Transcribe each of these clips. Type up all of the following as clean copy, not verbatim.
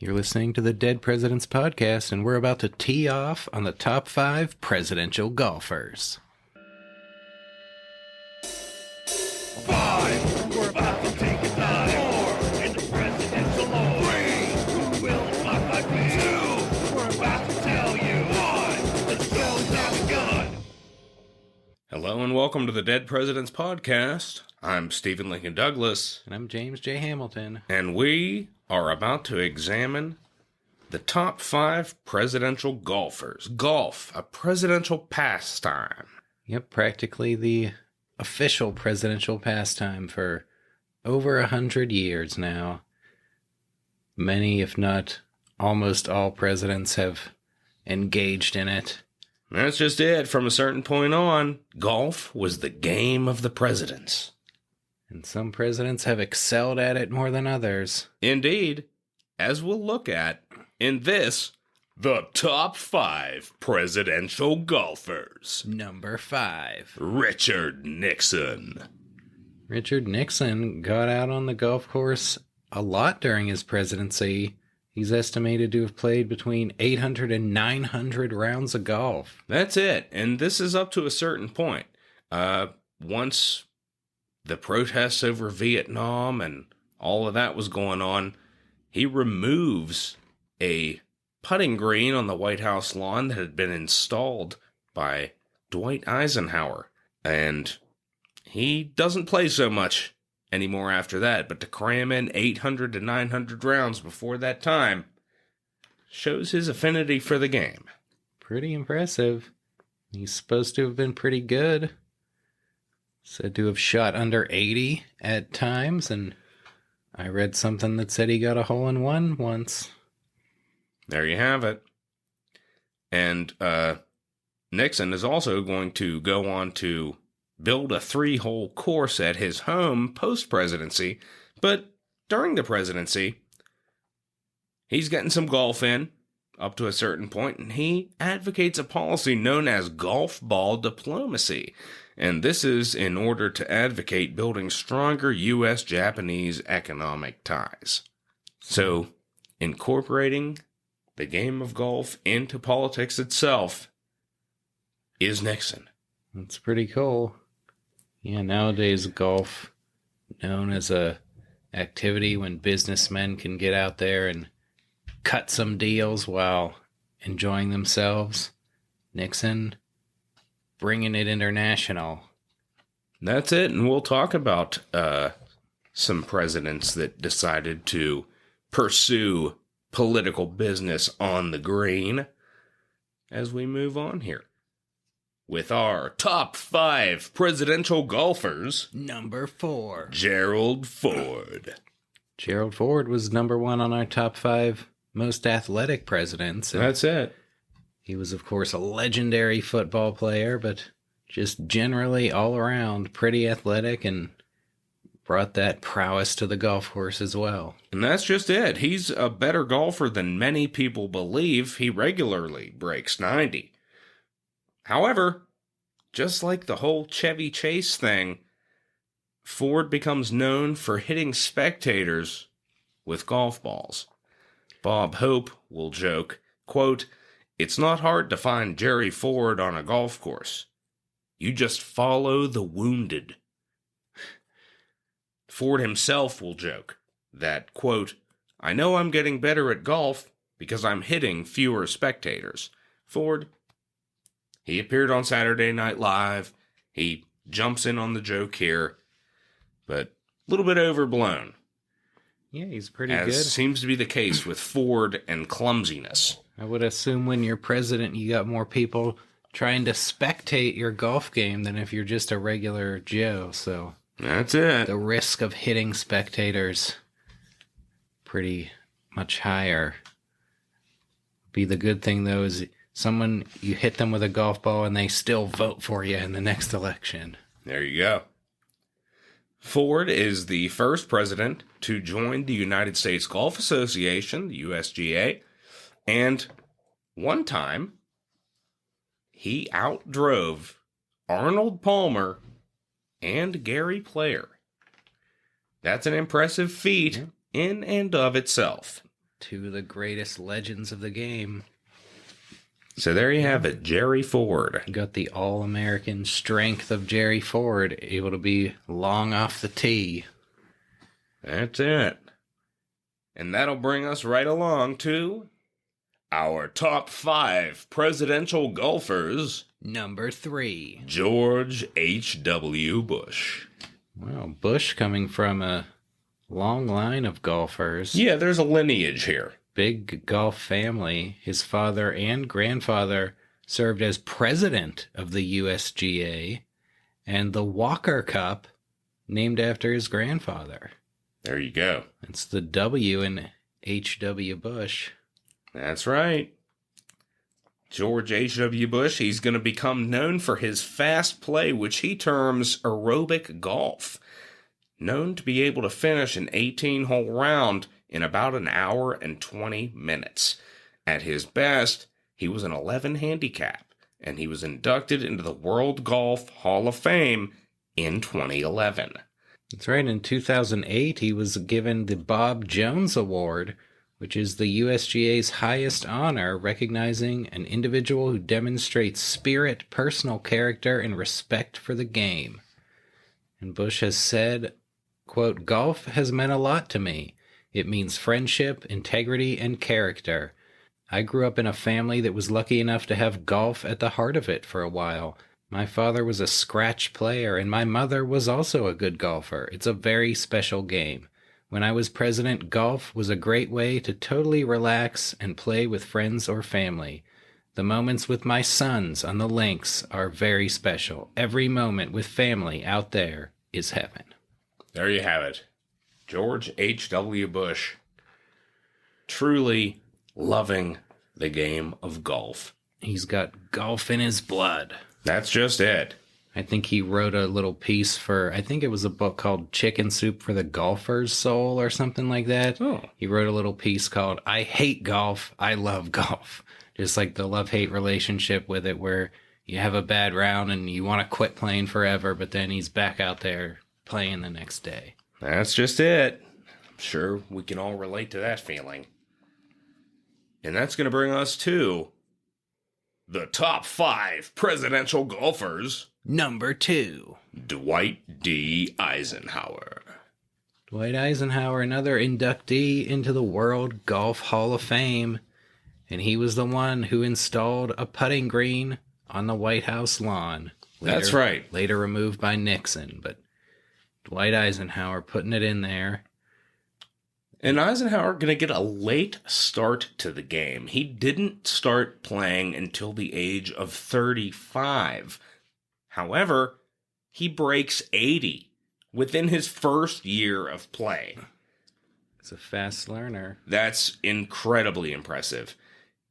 You're listening to the Dead Presidents Podcast, and we're about to tee off on the top 5 presidential golfers. 5, we're about to take a dive. 4, in the presidential lore. 3, who will fuck like me? 2, we're about to tell you. 1, let's go down the gun. Hello and welcome to the Dead Presidents Podcast. I'm Stephen Lincoln Douglas. And I'm James J. Hamilton. And we are about to examine the top 5 presidential golfers. Golf, a presidential pastime. Yep, practically the official presidential pastime for over 100 years now. Many, if not almost all presidents have engaged in it. That's just it. From a certain point on, golf was the game of the presidents. And some presidents have excelled at it more than others. Indeed, as we'll look at in this, the top 5 presidential golfers. Number 5. Richard Nixon. Richard Nixon got out on the golf course a lot during his presidency. He's estimated to have played between 800 and 900 rounds of golf. That's it. And this is up to a certain point. Once the protests over Vietnam and all of that was going on, he removes a putting green on the White House lawn that had been installed by Dwight Eisenhower. And he doesn't play so much anymore after that, but to cram in 800 to 900 rounds before that time shows his affinity for the game. Pretty impressive. He's supposed to have been pretty good. Said to have shot under 80 at times, and I read something that said he got a hole-in-one once. There you have it. And Nixon is also going to go on to build a 3-hole course at his home post-presidency, but during the presidency, he's getting some golf in up to a certain point, and he advocates a policy known as golf ball diplomacy. And this is in order to advocate building stronger U.S.-Japanese economic ties. So, incorporating the game of golf into politics itself is Nixon. That's pretty cool. Yeah, nowadays golf, known as a activity when businessmen can get out there and cut some deals while enjoying themselves. Nixon bringing it international. That's it, and we'll talk about some presidents that decided to pursue political business on the green as we move on here with our top 5 presidential golfers. Number 4. Gerald Ford. Gerald Ford was number 1 on our top 5 most athletic presidents. That's it. He was, of course, a legendary football player, but just generally all around pretty athletic and brought that prowess to the golf course as well. And that's just it. He's a better golfer than many people believe. He regularly breaks 90. However, just like the whole Chevy Chase thing, Ford becomes known for hitting spectators with golf balls. Bob Hope will joke, quote, "It's not hard to find Jerry Ford on a golf course. You just follow the wounded." Ford himself will joke that, quote, "I know I'm getting better at golf because I'm hitting fewer spectators." Ford, he appeared on Saturday Night Live. He jumps in on the joke here, but a little bit overblown. Yeah, he's pretty as good. Seems to be the case with Ford and clumsiness. I would assume when you're president, you got more people trying to spectate your golf game than if you're just a regular Joe, so That's it. the risk of hitting spectators pretty much higher. Be the good thing, though, is someone, you hit them with a golf ball and they still vote for you in the next election. There you go. Ford is the first president to join the United States Golf Association, the USGA, and one time he outdrove Arnold Palmer and Gary Player. That's an impressive feat in and of itself. Two of the greatest legends of the game. So there you have it, Jerry Ford. You got the all-American strength of Jerry Ford, able to be long off the tee. That's it. And that'll bring us right along to our top 5 presidential golfers. Number 3. George H.W. Bush. Well, Bush coming from a long line of golfers. Yeah, there's a lineage here. Big golf family. His father and grandfather served as president of the USGA, and the Walker Cup, named after his grandfather. There you go. It's the W in H.W. Bush. That's right. George H.W. Bush, he's going to become known for his fast play, which he terms aerobic golf. Known to be able to finish an 18-hole round in about an hour and 20 minutes. At his best, he was an 11 handicap, and he was inducted into the World Golf Hall of Fame in 2011. That's right. In 2008, he was given the Bob Jones Award, which is the USGA's highest honor, recognizing an individual who demonstrates spirit, personal character, and respect for the game. And Bush has said, quote, "Golf has meant a lot to me. It means friendship, integrity, and character. I grew up in a family that was lucky enough to have golf at the heart of it for a while. My father was a scratch player, and my mother was also a good golfer. It's a very special game. When I was president, golf was a great way to totally relax and play with friends or family. The moments with my sons on the links are very special. Every moment with family out there is heaven." There you have it. George H.W. Bush. Truly loving the game of golf. He's got golf in his blood. That's just it. I think he wrote a little piece for, I think it was a book called Chicken Soup for the Golfer's Soul or something like that. Oh. He wrote a little piece called I Hate Golf, I Love Golf. Just like the love-hate relationship with it, where you have a bad round and you want to quit playing forever, but then he's back out there playing the next day. That's just it. I'm sure we can all relate to that feeling. And that's going to bring us to the top 5 presidential golfers. Number 2. Dwight D. Eisenhower. Dwight Eisenhower, another inductee into the World Golf Hall of Fame. And he was the one who installed a putting green on the White House lawn. That's right. Later removed by Nixon, but Dwight Eisenhower putting it in there. And Eisenhower going to get a late start to the game. He didn't start playing until the age of 35. However, he breaks 80 within his first year of play. He's a fast learner. That's incredibly impressive.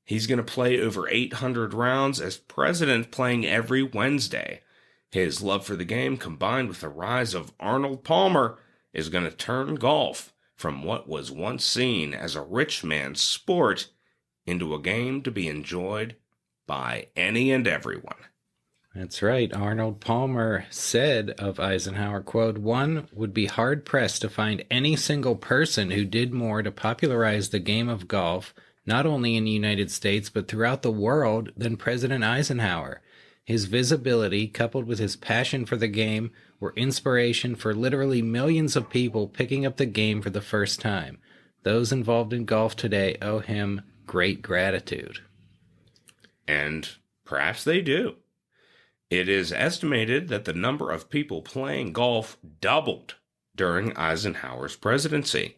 He's going to play over 800 rounds as president, playing every Wednesday. His love for the game, combined with the rise of Arnold Palmer, is going to turn golf from what was once seen as a rich man's sport into a game to be enjoyed by any and everyone. That's right. Arnold Palmer said of Eisenhower, quote, "One would be hard-pressed to find any single person who did more to popularize the game of golf, not only in the United States, but throughout the world, than President Eisenhower. His visibility, coupled with his passion for the game, were inspiration for literally millions of people picking up the game for the first time. Those involved in golf today owe him great gratitude." And perhaps they do. It is estimated that the number of people playing golf doubled during Eisenhower's presidency.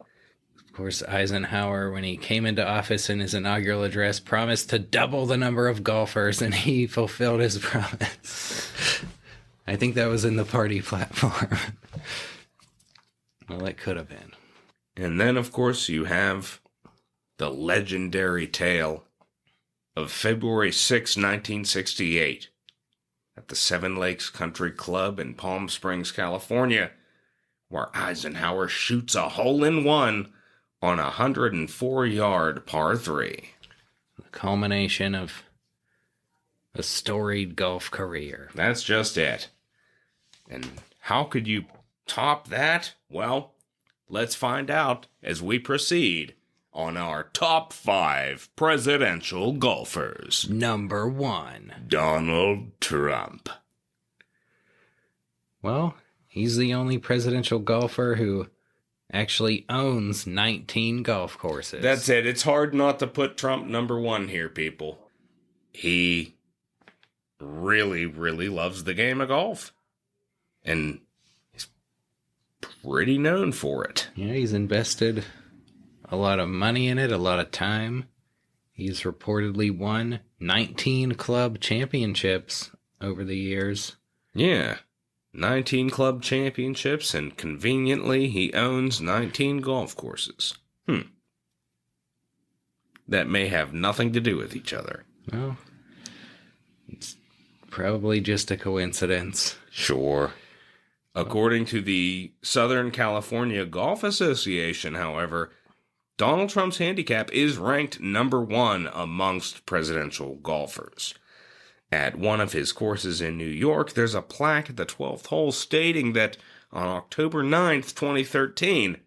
Of course, Eisenhower, when he came into office in his inaugural address, promised to double the number of golfers, and he fulfilled his promise. I think that was in the party platform. Well, it could have been. And then, of course, you have the legendary tale of February 6, 1968, at the Seven Lakes Country Club in Palm Springs, California, where Eisenhower shoots a hole-in-one on a 104-yard par 3. The culmination of a storied golf career. That's just it. And how could you top that? Well, let's find out as we proceed on our top 5 presidential golfers. Number 1. Donald Trump. Well, he's the only presidential golfer who actually owns 19 golf courses. That's it. It's hard not to put Trump number 1 here, people. He really, really loves the game of golf. And he's pretty known for it. Yeah, he's invested a lot of money in it, a lot of time. He's reportedly won 19 club championships over the years. Yeah. 19 club championships, and conveniently, he owns 19 golf courses. That may have nothing to do with each other. Well, it's probably just a coincidence. Sure. According to the Southern California Golf Association, however, Donald Trump's handicap is ranked number 1 amongst presidential golfers. At one of his courses in New York, there's a plaque at the 12th hole stating that on October 9th, 2013,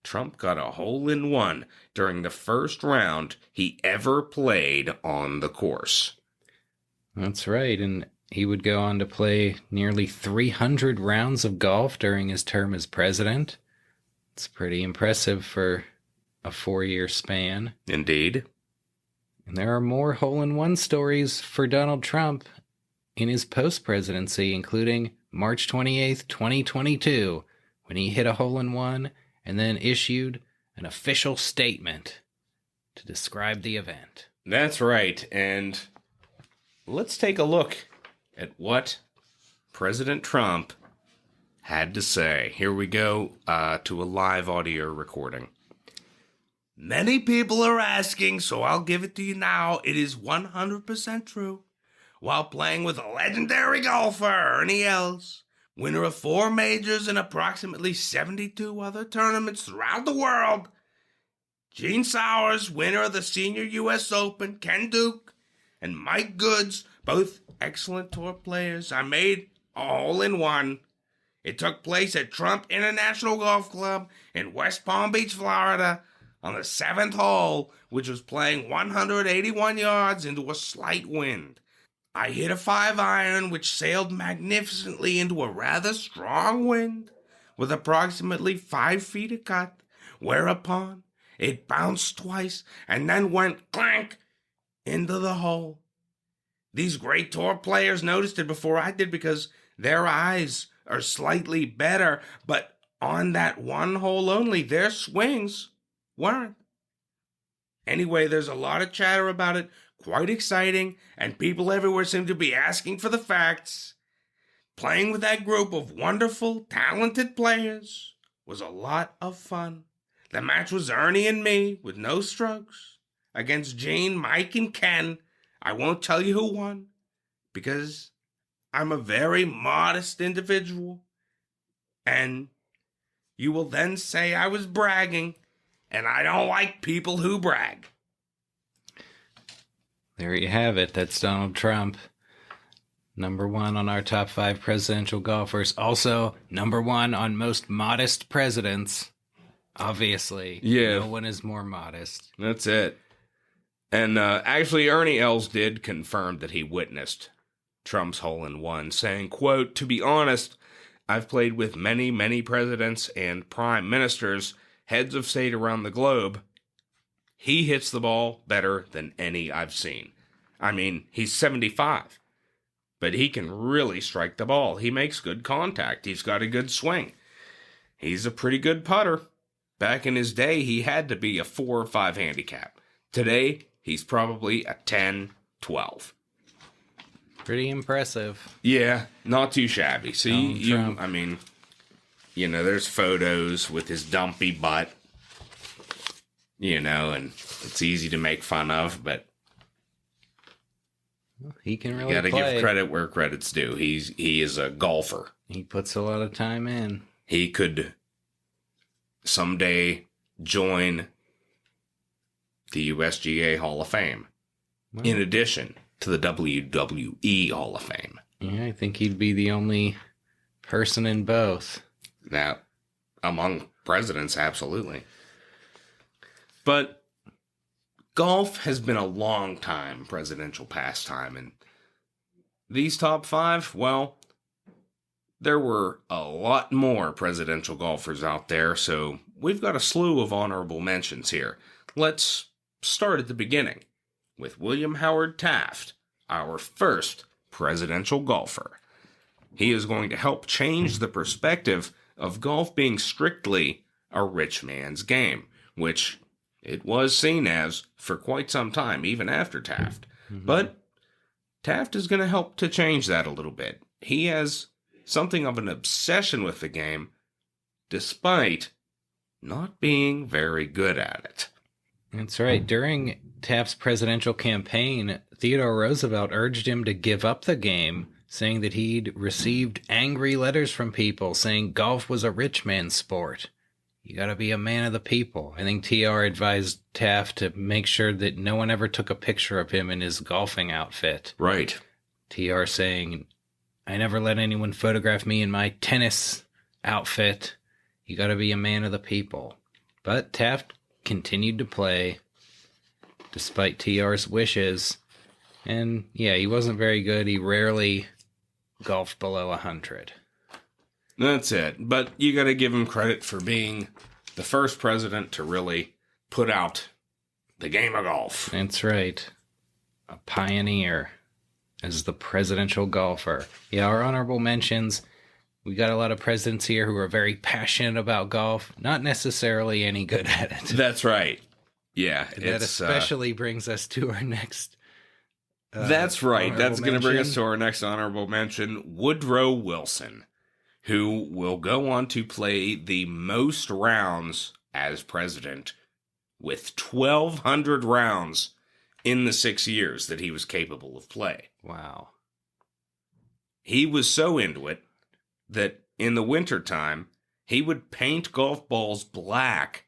Trump got a hole-in-one during the first round he ever played on the course. That's right, and he would go on to play nearly 300 rounds of golf during his term as president. It's pretty impressive for a 4-year span. Indeed. And there are more hole-in-one stories for Donald Trump in his post-presidency, including March 28th, 2022, when he hit a hole-in-one and then issued an official statement to describe the event. That's right, and let's take a look at what President Trump had to say. Here we go to a live audio recording. Many people are asking, so I'll give it to you now. It is 100% true. While playing with a legendary golfer, Ernie Els, winner of 4 majors and approximately 72 other tournaments throughout the world, Gene Sowers, winner of the Senior U.S. Open, Ken Duke, and Mike Goods, both excellent tour players, I made a hole-in-one. It took place at Trump International Golf Club in West Palm Beach, Florida, on the 7th hole, which was playing 181 yards into a slight wind. I hit a 5-iron, which sailed magnificently into a rather strong wind, with approximately 5 feet of cut, whereupon it bounced twice and then went clank into the hole. These great tour players noticed it before I did because their eyes are slightly better, but on that one hole only, their swings weren't. Anyway, there's a lot of chatter about it, quite exciting, and people everywhere seem to be asking for the facts. Playing with that group of wonderful, talented players was a lot of fun. The match was Ernie and me, with no strokes, against Gene, Mike, and Ken. I won't tell you who won, because I'm a very modest individual, and you will then say I was bragging, and I don't like people who brag. There you have it. That's Donald Trump. Number 1 on our top 5 presidential golfers. Also, number 1 on most modest presidents. Obviously. Yeah. No one is more modest. That's it. And actually, Ernie Els did confirm that he witnessed Trump's hole-in-one, saying, quote, "To be honest, I've played with many, many presidents and prime ministers, heads of state around the globe. He hits the ball better than any I've seen. I mean, he's 75, but he can really strike the ball. He makes good contact. He's got a good swing. He's a pretty good putter. Back in his day, he had to be a 4 or 5 handicap. Today, he's probably a 10, 12. Pretty impressive. Yeah, not too shabby. See, Trump. I mean, you know, there's photos with his dumpy butt, you know, and it's easy to make fun of, but He can you really gotta play. give credit where credit's due. He is a golfer. He puts a lot of time in. He could someday join the USGA Hall of Fame, Well, in addition to the WWE Hall of Fame. yeah, I think he'd be the only person in both. Now, among presidents, absolutely. But golf has been a long time presidential pastime, and these top 5, well, there were a lot more presidential golfers out there, so we've got a slew of honorable mentions here. Let's start at the beginning with William Howard Taft, our first presidential golfer. He is going to help change the perspective of golf being strictly a rich man's game, which it was seen as for quite some time, even after Taft. But Taft is going to help to change that a little bit. He has something of an obsession with the game, despite not being very good at it. That's right. During Taft's presidential campaign, Theodore Roosevelt urged him to give up the game, saying that he'd received angry letters from people saying golf was a rich man's sport. You gotta be a man of the people. I think TR advised Taft to make sure that no one ever took a picture of him in his golfing outfit. Right. TR saying, I never let anyone photograph me in my tennis outfit. You gotta be a man of the people. But Taft continued to play despite TR's wishes. And yeah, he wasn't very good. He rarely golfed below 100. That's it. But you got to give him credit for being the first president to really put out the game of golf. That's right. A pioneer as the presidential golfer. Yeah, our honorable mentions. We got a lot of presidents here who are very passionate about golf, not necessarily any good at it. That's right. Yeah. That especially brings us to our next. That's right. That's going to bring us mention. to our next honorable mention, Woodrow Wilson, who will go on to play the most rounds as president with 1,200 rounds in the 6 years that he was capable of play. Wow. He was so into it that in the wintertime, he would paint golf balls black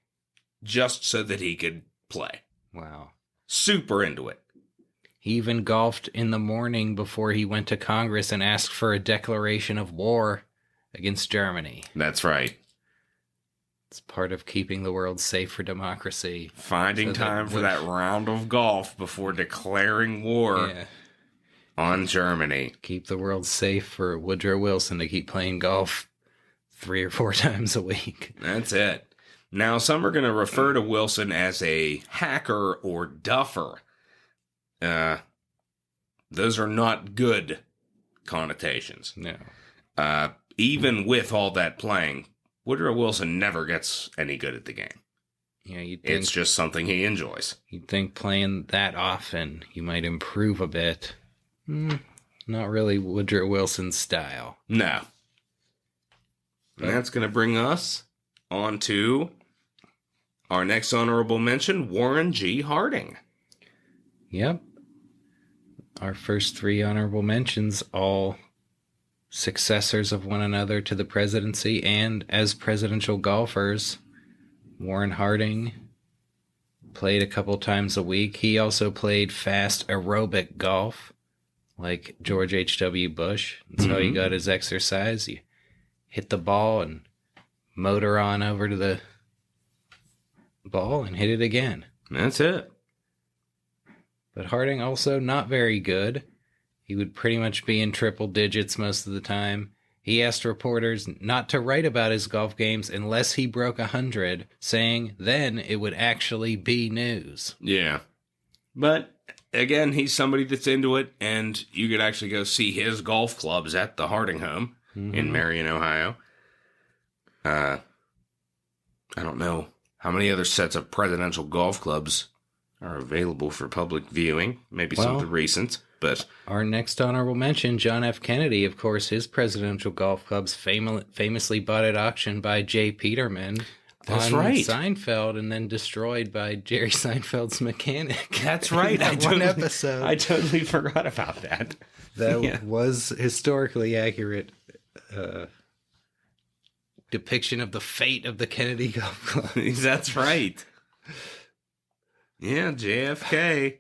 just so that he could play. Wow. Super into it. He even golfed in the morning before he went to Congress and asked for a declaration of war against Germany. That's right. It's part of keeping the world safe for democracy. Finding time for that round of golf before declaring war on Germany. Keep the world safe for Woodrow Wilson to keep playing golf 3 or 4 times a week. That's it. Now, some are going to refer to Wilson as a hacker or duffer. Those are not good connotations. No. Even with all that playing, Woodrow Wilson never gets any good at the game. Yeah, It's just something he enjoys. You'd think playing that often, you might improve a bit. Not really Woodrow Wilson's style. No. And that's going to bring us on to our next honorable mention, Warren G. Harding. Yep. Our first 3 honorable mentions, all successors of one another to the presidency and as presidential golfers. Warren Harding played a couple times a week. He also played fast aerobic golf like George H.W. Bush. That's how he got his exercise. You hit the ball and motor on over to the ball and hit it again. That's it. But Harding also not very good. He would pretty much be in triple digits most of the time. He asked reporters not to write about his golf games unless he broke 100, saying then it would actually be news. Yeah. But, again, he's somebody that's into it, and you could actually go see his golf clubs at the Harding home in Marion, Ohio. I don't know how many other sets of presidential golf clubs are available for public viewing. Maybe some of the recent, but... Our next honorable mention, John F. Kennedy, of course, his presidential golf clubs famously bought at auction by Jay Peterman That's on right. Seinfeld and then destroyed by Jerry Seinfeld's mechanic. That's right. One episode. I totally forgot about that. That was historically accurate depiction of the fate of the Kennedy Golf Club. That's right. Yeah, JFK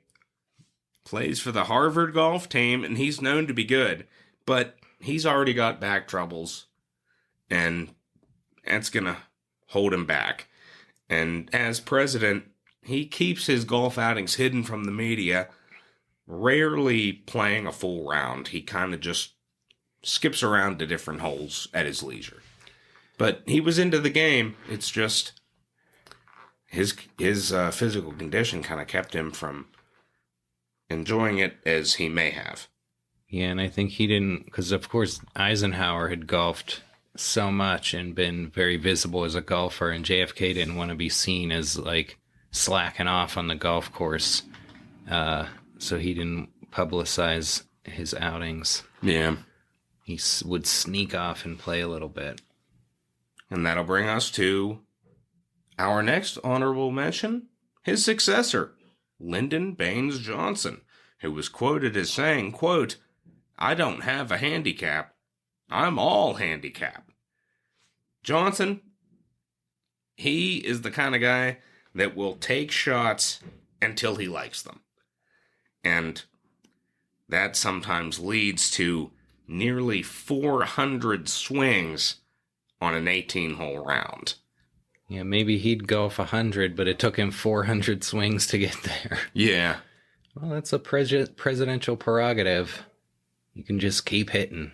plays for the Harvard golf team, and he's known to be good, but he's already got back troubles, and that's going to hold him back. And as president, he keeps his golf outings hidden from the media, rarely playing a full round. He kind of just skips around to different holes at his leisure. But he was into the game. It's just his physical condition kind of kept him from enjoying it as he may have. Yeah, and I think he didn't, because of course Eisenhower had golfed so much and been very visible as a golfer, and JFK didn't want to be seen as like slacking off on the golf course, so he didn't publicize his outings. Yeah. He would sneak off and play a little bit. And that'll bring us to our next honorable mention, his successor, Lyndon Baines Johnson, who was quoted as saying, quote, "I don't have a handicap. I'm all handicap." Johnson, he is the kind of guy that will take shots until he likes them. And that sometimes leads to nearly 400 swings on an 18-hole round. Yeah, maybe he'd golf 100, but it took him 400 swings to get there. Yeah. Well, that's a presidential prerogative. You can just keep hitting.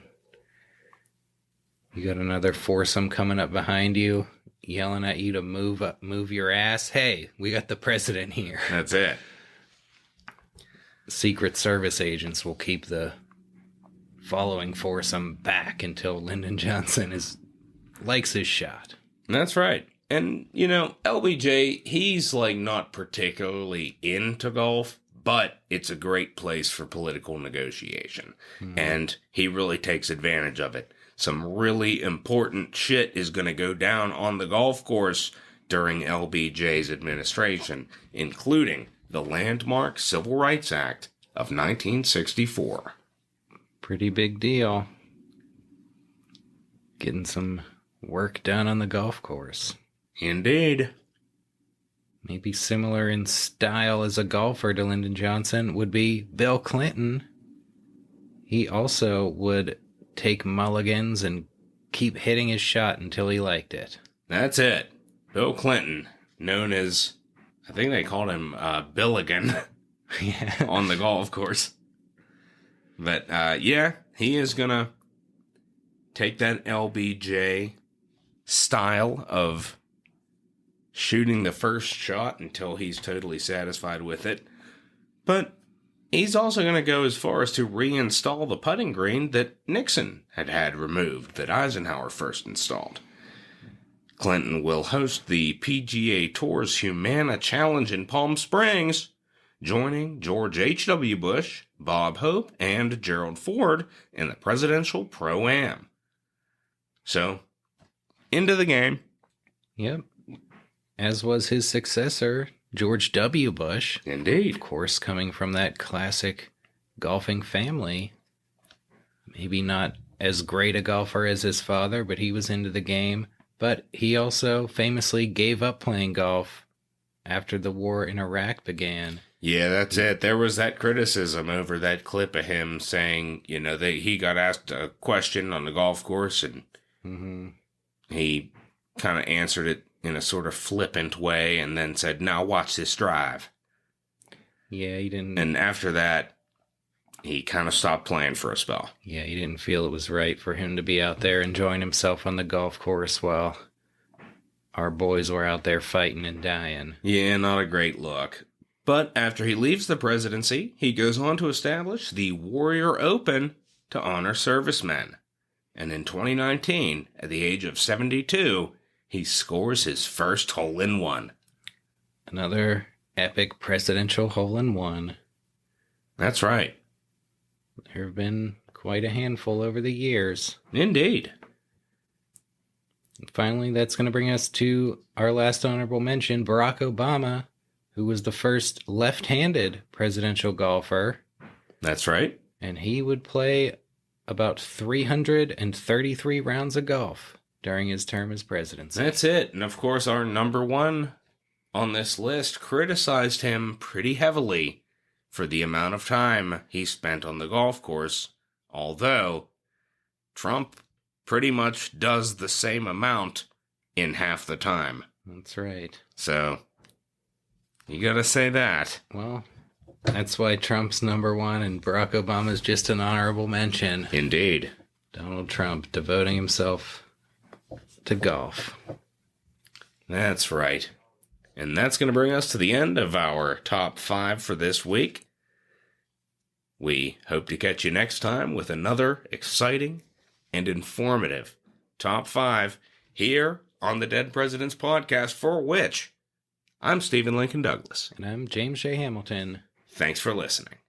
You got another foursome coming up behind you, yelling at you to move your ass. Hey, we got the president here. That's it. Secret Service agents will keep the following foursome back until Lyndon Johnson likes his shot. That's right. And, you know, LBJ, he's like not particularly into golf, but it's a great place for political negotiation. And he really takes advantage of it. Some really important shit is going to go down on the golf course during LBJ's administration, including the landmark Civil Rights Act of 1964. Pretty big deal. Getting some work done on the golf course. Indeed. Maybe similar in style as a golfer to Lyndon Johnson would be Bill Clinton. He also would take mulligans and keep hitting his shot until he liked it. That's it. Bill Clinton, known as, I think they called him Billigan Yeah. on the golf course. But yeah, he is going to take that LBJ style of shooting the first shot until he's totally satisfied with it. But he's also going to go as far as to reinstall the putting green that Nixon had removed, that Eisenhower first installed. Clinton will host the PGA Tour's Humana Challenge in Palm Springs, joining George H.W. Bush, Bob Hope, and Gerald Ford in the Presidential Pro-Am. So, into the game. Yep. As was his successor, George W. Bush. Indeed. Of course, coming from that classic golfing family. Maybe not as great a golfer as his father, but he was into the game. But he also famously gave up playing golf after the war in Iraq began. Yeah, that's it. There was that criticism over that clip of him saying, you know, that he got asked a question on the golf course and he kind of answered it in a sort of flippant way and then said, "Now watch this drive." Yeah, he didn't. And after that, he kind of stopped playing for a spell. Yeah, he didn't feel it was right for him to be out there enjoying himself on the golf course while our boys were out there fighting and dying. Yeah, not a great look. But after he leaves the presidency, he goes on to establish the Warrior Open to honor servicemen. And in 2019, at the age of 72, he scores his first hole-in-one. Another epic presidential hole-in-one. That's right. There have been quite a handful over the years. Indeed. And finally, that's going to bring us to our last honorable mention, Barack Obama, who was the first left-handed presidential golfer. That's right. And he would play about 333 rounds of golf during his term as presidency. That's it. And of course, our number one on this list criticized him pretty heavily for the amount of time he spent on the golf course, although Trump pretty much does the same amount in half the time. That's right. So, You gotta say that. Well, that's why Trump's number one and Barack Obama's just an honorable mention. Indeed. Donald Trump devoting himself to golf. That's right. And that's going to bring us to the end of our top 5 for this week. We hope to catch you next time with another exciting and informative top 5 here on the Dead Presidents Podcast, for which I'm Stephen Lincoln Douglas. And I'm James J. Hamilton. Thanks for listening.